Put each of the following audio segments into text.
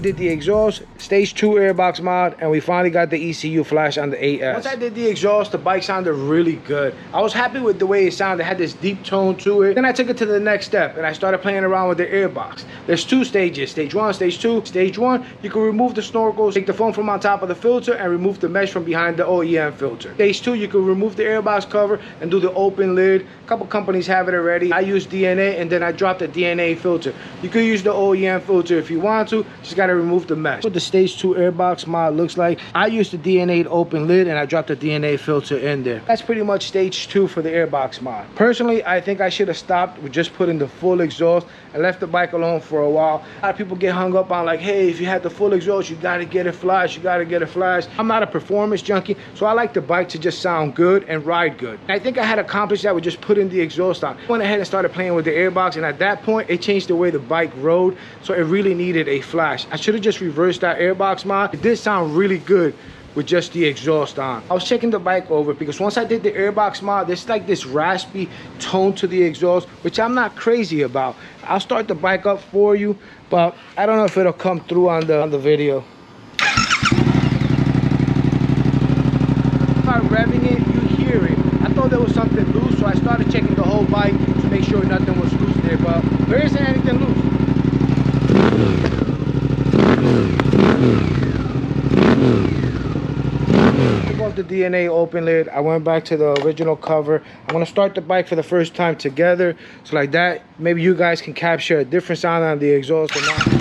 did the exhaust, stage 2 airbox mod, and we finally got the ECU flash on the 8S. Once I did the exhaust, the bike sounded really good. I was happy with the way it sounded. It had this deep tone to it. Then I took it to the next step and I started playing around with the airbox. There's 2 stages, stage 1, stage 2. Stage 1, you can remove the snorkels, take the foam from on top of the filter and remove the mesh from behind the OEM filter. Stage 2, you can remove the airbox cover and do the open lid. A couple companies have it already. I use DNA and then I dropped the DNA filter. You can use the OEM filter if you want to, just gotta remove the mesh. What the stage 2 airbox mod looks like, I used the DNA open lid and I dropped the DNA filter in there. That's pretty much stage 2 for the airbox mod. Personally, I think I should have stopped with just putting the full exhaust and left the bike alone for a while. A lot of people get hung up on like, hey, if you had the full exhaust, you gotta get it flash, you gotta get it flash. I'm not a performance junkie, so I like the bike to just sound good and ride good. And I think I had accomplished that with just putting the exhaust on. I went ahead and started playing with the airbox, and at that point, it changed the way the bike rode, so it really needed a flash. I should have just reversed that airbox mod. It did sound really good with just the exhaust on. I was checking the bike over because once I did the airbox mod, there's like this raspy tone to the exhaust, which I'm not crazy about. I'll start the bike up for you, but I don't know if it'll come through on the video. Start revving it, you hear it. I thought there was something loose, so I started checking the whole bike to make sure nothing was loose there, but there isn't anything loose. Took off the DNA open lid. I went back to the original cover. I'm gonna start the bike for the first time together, so like that maybe you guys can capture a different sound on the exhaust or not.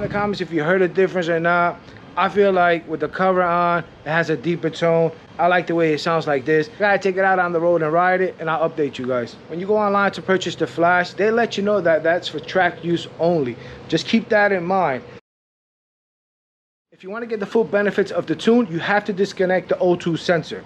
Comments if you heard a difference or not. I feel like with the cover on, it has a deeper tone. I like the way it sounds like this. I gotta take it out on the road and ride it, and I'll update you guys. When you go online to purchase the flash, they let you know that that's for track use only. Just keep that in mind. If you want to get the full benefits of the tune, you have to disconnect the O2 sensor.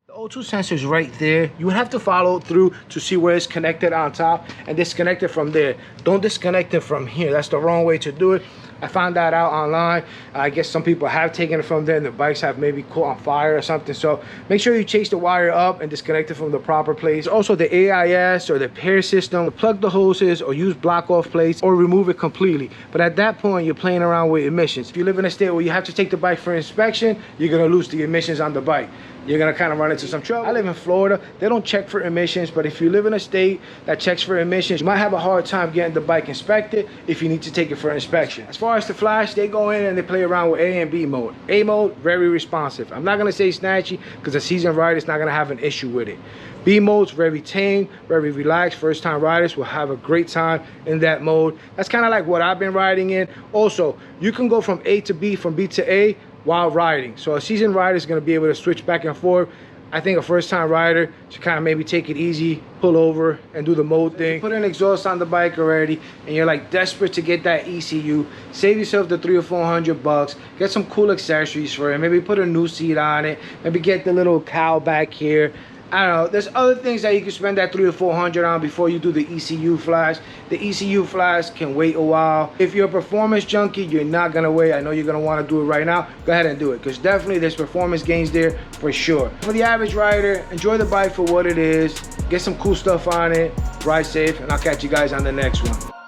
The O2 sensor is right there. You would have to follow through to see where it's connected on top and disconnect it from there. Don't disconnect it from here. That's the wrong way to do it. I found that out online. I guess some people have taken it from there and the bikes have maybe caught on fire or something. So make sure you chase the wire up and disconnect it from the proper place. Also the AIS or the pair system, plug the hoses or use block off plates or remove it completely. But at that point, you're playing around with emissions. If you live in a state where you have to take the bike for inspection, you're gonna lose the emissions on the bike. You're gonna kind of run into some trouble. I live in Florida. They don't check for emissions, but if you live in a state that checks for emissions, you might have a hard time getting the bike inspected if you need to take it for inspection. As far as the flash, they go in and they play around with A and B mode. A mode, very responsive. I'm not gonna say snatchy because a seasoned rider is not gonna have an issue with it. B mode's very tame, very relaxed. First time riders will have a great time in that mode. That's kind of like what I've been riding in. Also, you can go from A to B, from B to A, while riding. So a seasoned rider is going to be able to switch back and forth. I think a first time rider should kind of maybe take it easy, pull over and do the mode thing. Put an exhaust on the bike already and you're like desperate to get that ECU, save yourself the $300 or $400, get some cool accessories for it, maybe put a new seat on it, maybe get the little cowl back here. I don't know, there's other things that you can spend that $300 or $400 on before you do the ECU flash. The ECU flash can wait a while. If you're a performance junkie, you're not gonna wait. I know you're gonna wanna do it right now. Go ahead and do it, because definitely there's performance gains there for sure. For the average rider, enjoy the bike for what it is, get some cool stuff on it, ride safe, and I'll catch you guys on the next one.